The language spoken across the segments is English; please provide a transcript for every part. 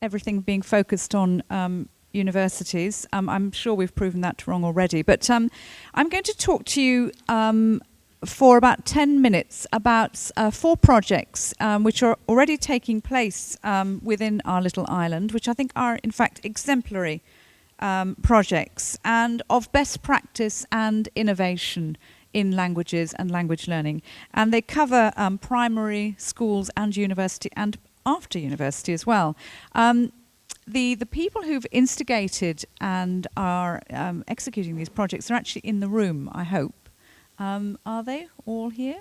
everything being focused on universities. I'm sure we've proven that wrong already. But I'm going to talk to you for about 10 minutes about 4 projects which are already taking place within our little island, which I think are, in fact, exemplary projects and of best practice and innovation in languages and language learning. And they cover primary schools and university and after university as well. The people who've instigated and are executing these projects are actually in the room, I hope. Are they all here?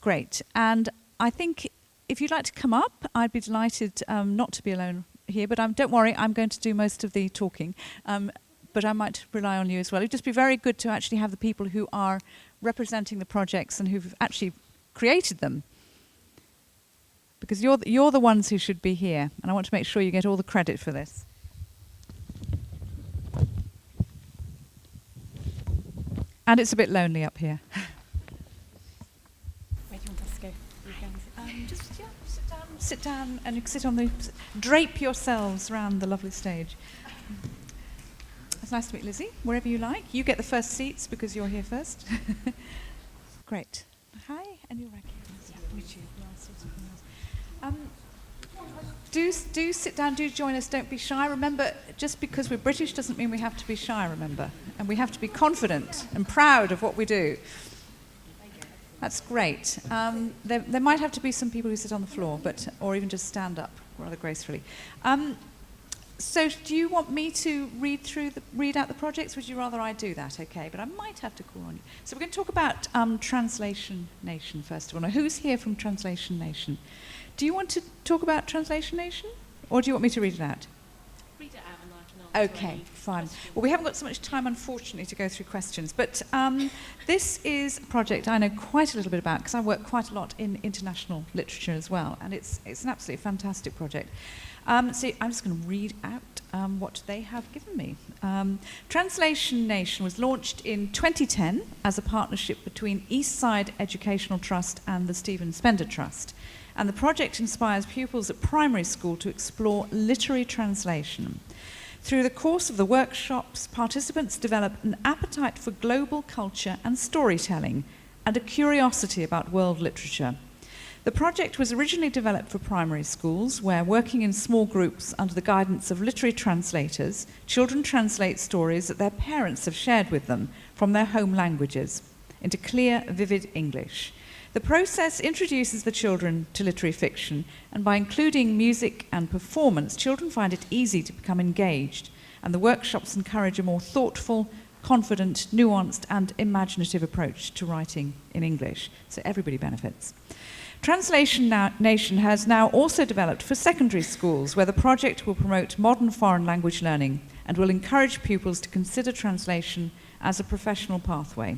Great. And I think if you'd like to come up, I'd be delighted not to be alone here, but don't worry, I'm going to do most of the talking. But I might rely on you as well. It'd just be very good to actually have the people who are representing the projects and who've actually created them. Because you're the ones who should be here, and I want to make sure you get all the credit for this. And it's a bit lonely up here. Where do you want us to go? Just sit down, and you can sit on the. Drape yourselves around the lovely stage. It's nice to meet Lizzie. Wherever you like, you get the first seats because you're here first. Great. Hi, and you're right here. Nice to meet you. Do sit down, do join us, don't be shy. Remember, just because we're British doesn't mean we have to be shy, remember. And we have to be confident and proud of what we do. That's great. There might have to be some people who sit on the floor, or even just stand up rather gracefully. So do you want me to read out the projects? Would you rather I do that? Okay, but I might have to call on you. So we're going to talk about Translation Nation first of all. Now, who's here from Translation Nation? Do you want to talk about Translation Nation, or do you want me to read it out? Read it out and I can answer. Okay, fine. Well, we haven't got so much time, unfortunately, to go through questions, but this is a project I know quite a little bit about because I work quite a lot in international literature as well, and it's an absolutely fantastic project. So I'm just going to read out what they have given me. Translation Nation was launched in 2010 as a partnership between Eastside Educational Trust and the Stephen Spender Trust. And the project inspires pupils at primary school to explore literary translation. Through the course of the workshops, participants develop an appetite for global culture and storytelling and a curiosity about world literature. The project was originally developed for primary schools, where, working in small groups under the guidance of literary translators, children translate stories that their parents have shared with them from their home languages into clear, vivid English. The process introduces the children to literary fiction, and by including music and performance, children find it easy to become engaged, and the workshops encourage a more thoughtful, confident, nuanced, and imaginative approach to writing in English, so everybody benefits. Translation Nation has now also developed for secondary schools, where the project will promote modern foreign language learning and will encourage pupils to consider translation as a professional pathway.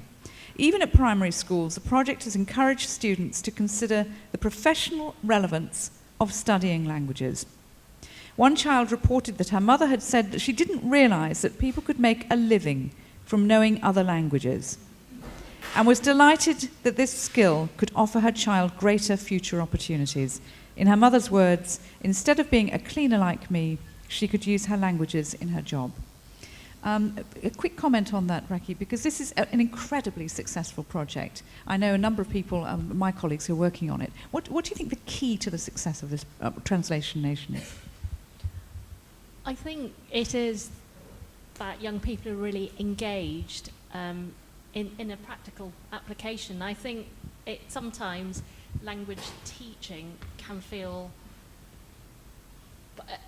Even at primary schools, the project has encouraged students to consider the professional relevance of studying languages. One child reported that her mother had said that she didn't realise that people could make a living from knowing other languages, and was delighted that this skill could offer her child greater future opportunities. In her mother's words, instead of being a cleaner like me, she could use her languages in her job. A quick comment on that, Raki, because this is an incredibly successful project. I know a number of people, my colleagues, who are working on it. What do you think the key to the success of this Translation Nation is? I think it is that young people are really engaged in a practical application. I think sometimes language teaching can feel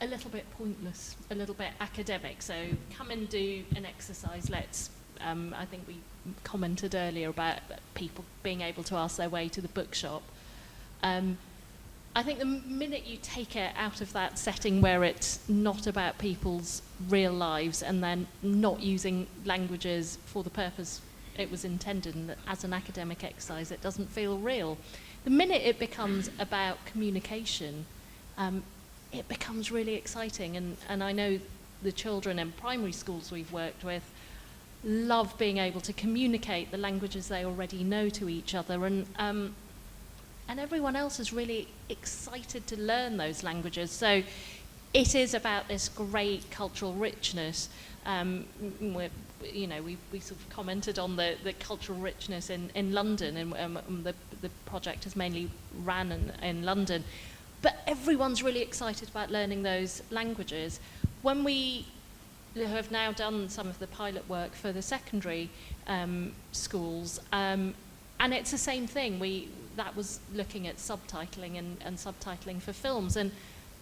a little bit pointless, a little bit academic. So come and do an exercise. I think we commented earlier about people being able to ask their way to the bookshop. I think the minute you take it out of that setting where it's not about people's real lives and then not using languages for the purpose it was intended and as an academic exercise, it doesn't feel real. The minute it becomes about communication, it becomes really exciting. And I know the children in primary schools we've worked with love being able to communicate the languages they already know to each other. And and everyone else is really excited to learn those languages. So it is about this great cultural richness. We sort of commented on the cultural richness in London, and the project is mainly ran in London. But everyone's really excited about learning those languages. When we have now done some of the pilot work for the secondary schools, and it's the same thing. That was looking at subtitling and subtitling for films. And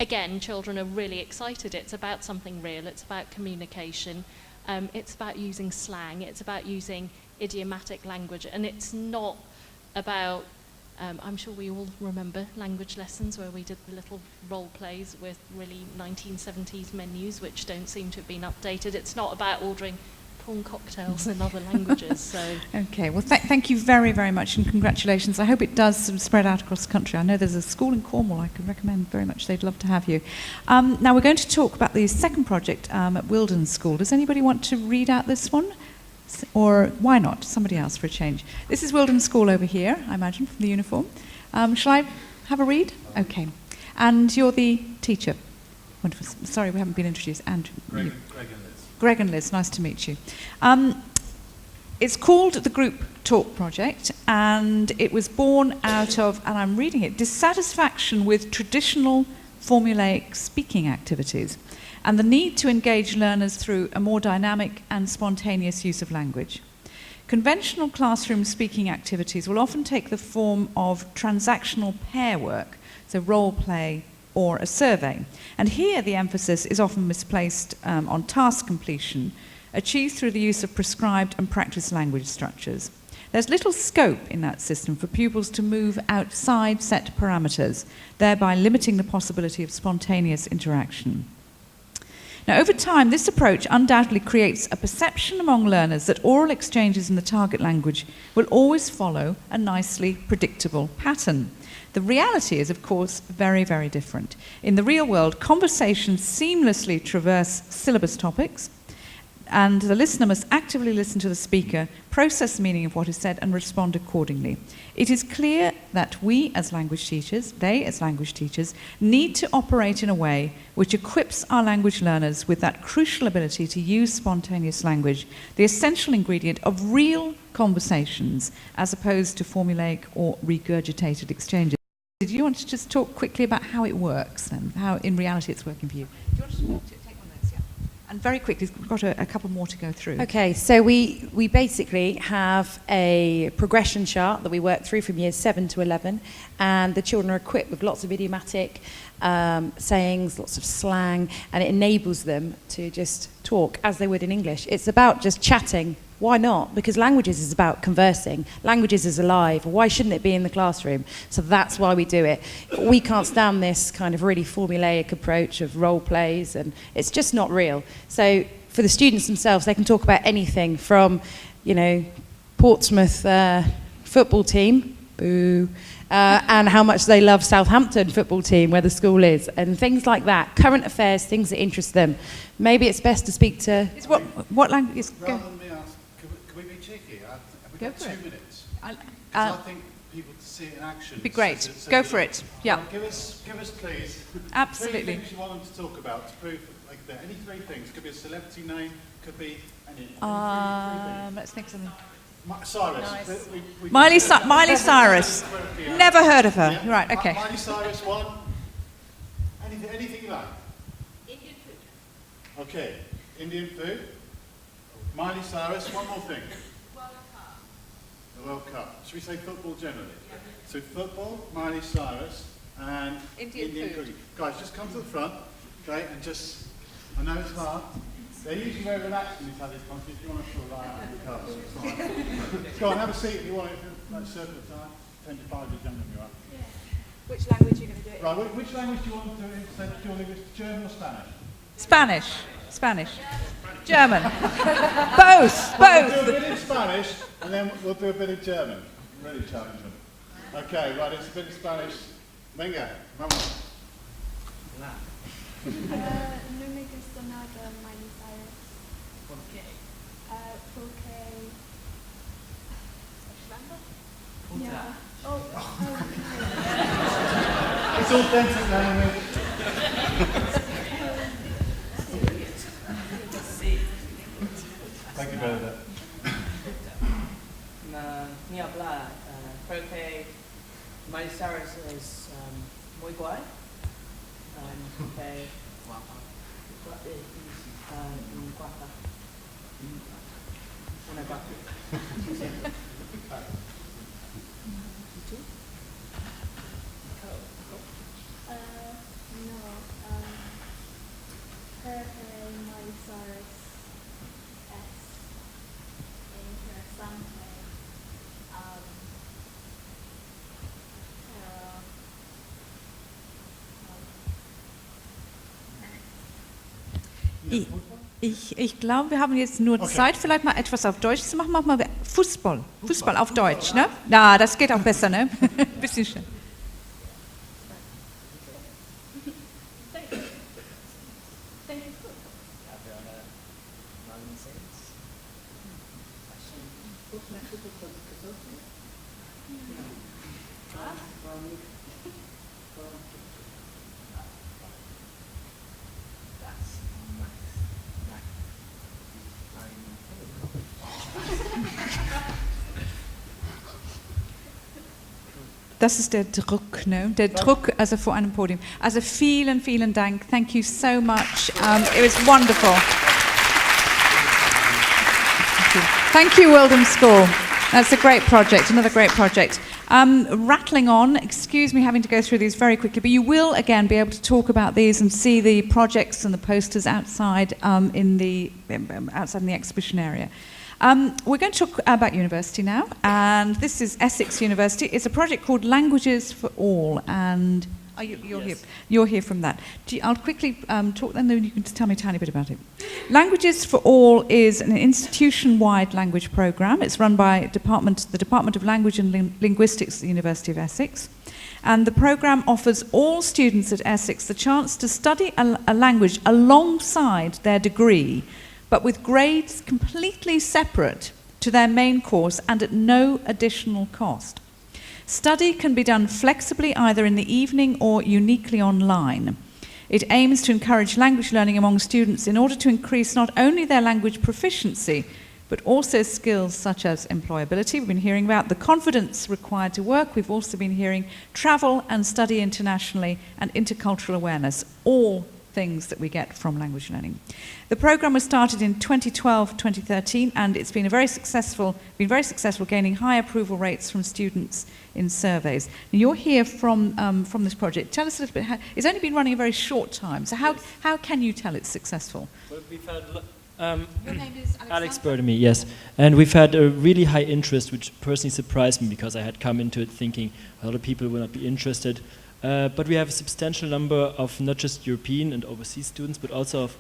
again, children are really excited. It's about something real. It's about communication. It's about using slang. It's about using idiomatic language. And it's not about, I'm sure we all remember language lessons where we did the little role plays with really 1970s menus, which don't seem to have been updated. It's not about ordering prawn cocktails in other languages. So Okay, well, thank you very, very much, and congratulations. I hope it does sort of spread out across the country. I know there's a school in Cornwall I could recommend very much. They'd love to have you. Now we're going to talk about the second project at Wildern School. Does anybody want to read out this one? Or why not? Somebody else for a change. This is Wildern School over here, I imagine, from the uniform. Shall I have a read? Okay. And you're the teacher. Wonderful. Sorry, we haven't been introduced. Andrew. Greg and Liz. Greg and Liz, nice to meet you. It's called the Group Talk Project, and it was born out of, and I'm reading it, dissatisfaction with traditional formulaic speaking activities and the need to engage learners through a more dynamic and spontaneous use of language. Conventional classroom speaking activities will often take the form of transactional pair work, so role play, or a survey. And here the emphasis is often misplaced on task completion, achieved through the use of prescribed and practiced language structures. There's little scope in that system for pupils to move outside set parameters, thereby limiting the possibility of spontaneous interaction. Now, over time, this approach undoubtedly creates a perception among learners that oral exchanges in the target language will always follow a nicely predictable pattern. The reality is, of course, very, very different. In the real world, conversations seamlessly traverse syllabus topics, and the listener must actively listen to the speaker, process the meaning of what is said, and respond accordingly. It is clear that we as language teachers, they as language teachers, need to operate in a way which equips our language learners with that crucial ability to use spontaneous language, the essential ingredient of real conversations, as opposed to formulaic or regurgitated exchanges. Do you want to just talk quickly about how it works and how in reality it's working for you? Do you want to take one of those? Yeah. And very quickly, we've got a couple more to go through. Okay, so we basically have a progression chart that we work through from years 7 to 11, and the children are equipped with lots of idiomatic sayings, lots of slang, and it enables them to just talk as they would in English. It's about just chatting. Why not? Because languages is about conversing. Languages is alive. Why shouldn't it be in the classroom? So that's why we do it. We can't stand this kind of really formulaic approach of role plays, and it's just not real. So for the students themselves, they can talk about anything from, Portsmouth football team, boo, and how much they love Southampton football team, where the school is, and things like that. Current affairs, things that interest them. Maybe it's best to speak to... What language is... Rather than me ask, can we be cheeky? Have we Go got for 2 it. minutes? I- Because I think people to see it in action. Be great. So Go for it. Yeah. Give us please, Absolutely. 3 things you want them to talk about to prove like that. Any 3 things. Could be a celebrity name, could be any 3 things. Let's think something. Cyrus. Nice. Miley Cyrus. Never heard of her. Yeah. Right, okay. Miley Cyrus, one. Anything you like? Indian food. Okay. Indian food. Miley Cyrus, one more thing. World Cup. The World Cup. Should we say football generally? Yeah. So football, Miley Cyrus, and Indian food. cooking. Guys, just come to the front, okay, and just, I know it's hard. They're usually very relaxed when you have these conferences. If you want to feel like out in the colours, it's fine. Go on, have a seat if you want it. Like circle of time. 10 to 5 is younger than you are. Yeah. Which language are you going to do it in? Right, which language do you want to say? Do you want to do German or Spanish? Spanish. German. Both. We'll do a bit in Spanish, and then we'll do a bit in German. Really challenge them. Okay, right, it's a bit in Spanish. Venga, vamos. No me gusta nada Miley Cyrus. Porque Yeah. Oh, It's authentic language. Thank you very much. Nghe học là creo que Miley Cyrus is muy guay. Que guapa. Una guapa. no. Miley Cyrus es interesante. Ich glaube, wir haben jetzt nur Zeit, vielleicht mal etwas auf Deutsch zu machen. Machen wir Fußball. Fußball auf Deutsch, ne? Ja, das geht auch besser, ne? Bisschen schnell. Das ist der Druck, ne? Der Druck, also vor einem Podium. Also vielen, vielen Dank. Thank you so much. It was wonderful. Thank you, Wildern School. That's a great project, another great project. Rattling on, excuse me having to go through these very quickly, but you will again be able to talk about these and see the projects and the posters outside outside in the exhibition area. We're going to talk about university now, and this is Essex University. It's a project called Languages for All, and you're here from that. I'll quickly talk, and then you can tell me a tiny bit about it. Languages for All is an institution-wide language programme. It's run by the Department of Language and Linguistics at the University of Essex. And the programme offers all students at Essex the chance to study a language alongside their degree, but with grades completely separate to their main course and at no additional cost. Study can be done flexibly either in the evening or uniquely online. It aims to encourage language learning among students in order to increase not only their language proficiency, but also skills such as employability, we've been hearing about, the confidence required to work, we've also been hearing travel and study internationally, and intercultural awareness, all things that we get from language learning. The programme was started in 2012-2013, and it's been very successful, gaining high approval rates from students in surveys. Now, you're here from this project. Tell us a little bit. It's only been running a very short time, so how can you tell it's successful? Well, we've had Your name is Alex Bertamy, yes. And we've had a really high interest, which personally surprised me because I had come into it thinking a lot of people will not be interested. But we have a substantial number of not just European and overseas students, but also of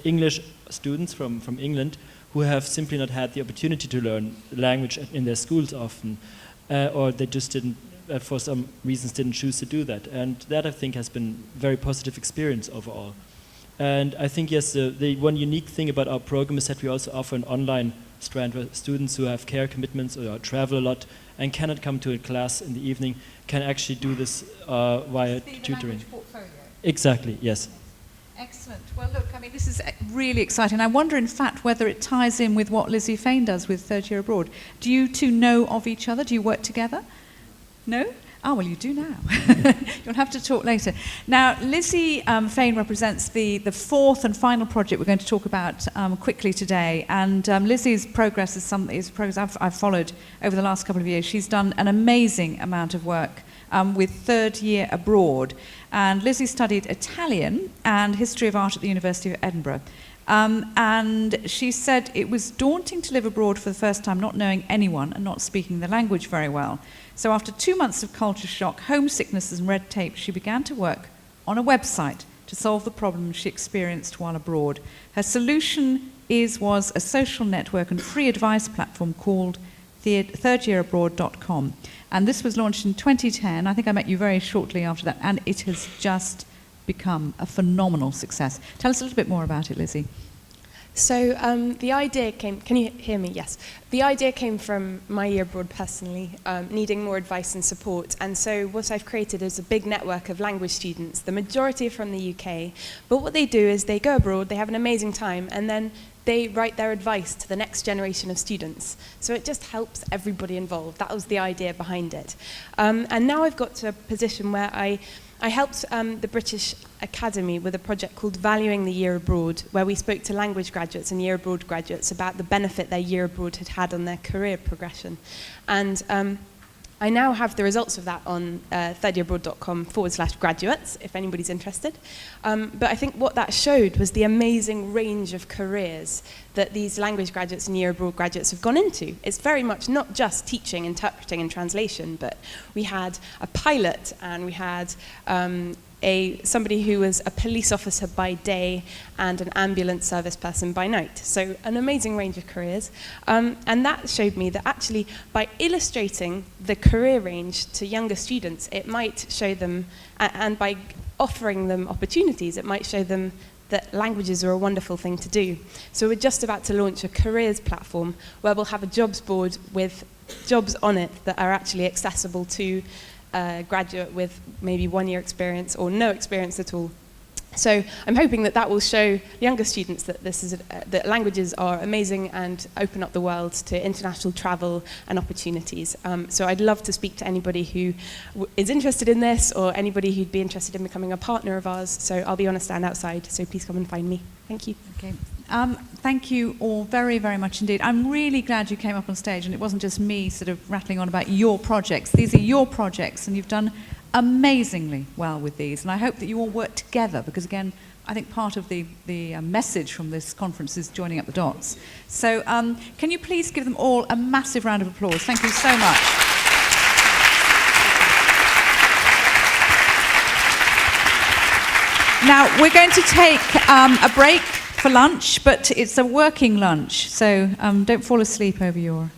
English students from England who have simply not had the opportunity to learn language in their schools often, or they just didn't, for some reasons, didn't choose to do that. And that, I think, has been a very positive experience overall. And I think, yes, the one unique thing about our program is that we also offer an online strand where students who have care commitments or travel a lot and cannot come to a class in the evening can actually do this via tutoring. Portfolio. Exactly, yes. Excellent. Well, look, I mean, this is really exciting. I wonder, in fact, whether it ties in with what Lizzie Fane does with Third Year Abroad. Do you two know of each other? Do you work together? No? Oh, well, you do now. You'll have to talk later. Now, Lizzie Fane represents the fourth and final project we're going to talk about quickly today. And Lizzie's progress is progress I've followed over the last couple of years. She's done an amazing amount of work with Third Year Abroad. And Lizzie studied Italian and History of Art at the University of Edinburgh. And she said it was daunting to live abroad for the first time, not knowing anyone and not speaking the language very well. So after 2 months of culture shock, homesickness and red tape, she began to work on a website to solve the problems she experienced while abroad. Her solution was a social network and free advice platform called thirdyearabroad.com. And this was launched in 2010. I think I met you very shortly after that, and it has just become a phenomenal success. Tell us a little bit more about it, Lizzie. So the idea came, can you hear me? Yes. The idea came from my year abroad personally, needing more advice and support. And so what I've created is a big network of language students. The majority are from the UK. But what they do is they go abroad, they have an amazing time, and then they write their advice to the next generation of students. So it just helps everybody involved. That was the idea behind it. And now I've got to a position where I helped the British Academy with a project called Valuing the Year Abroad, where we spoke to language graduates and year abroad graduates about the benefit their year abroad had had on their career progression. And I now have the results of that on thirdyearabroad.com/graduates, if anybody's interested. But I think what that showed was the amazing range of careers that these language graduates and year abroad graduates have gone into. It's very much not just teaching, interpreting, and translation, but we had a pilot, and we had somebody who was a police officer by day and an ambulance service person by night. So an amazing range of careers. And that showed me that actually by illustrating the career range to younger students, it might show them, and by offering them opportunities, it might show them that languages are a wonderful thing to do. So we're just about to launch a careers platform where we'll have a jobs board with jobs on it that are actually accessible to a graduate with maybe 1 year experience or no experience at all. So I'm hoping that that will show younger students that that languages are amazing and open up the world to international travel and opportunities. So I'd love to speak to anybody who is interested in this, or anybody who'd be interested in becoming a partner of ours. So I'll be on a stand outside, so please come and find me. Thank you. Okay. Thank you all very, very much indeed. I'm really glad you came up on stage and it wasn't just me sort of rattling on about your projects. These are your projects and you've done amazingly well with these. And I hope that you all work together because, again, I think part of the message from this conference is joining up the dots. So can you please give them all a massive round of applause? Thank you so much. Now, we're going to take a break for lunch, but it's a working lunch, so don't fall asleep over your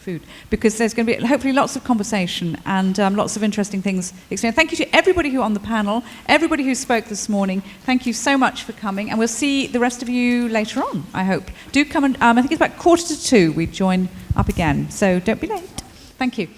food, because there's going to be hopefully lots of conversation and lots of interesting things explained. Thank you to everybody who on the panel, everybody who spoke this morning. Thank you so much for coming, and we'll see the rest of you later on, I hope. Do come and, I think it's about 1:45 we join up again, so don't be late. Thank you.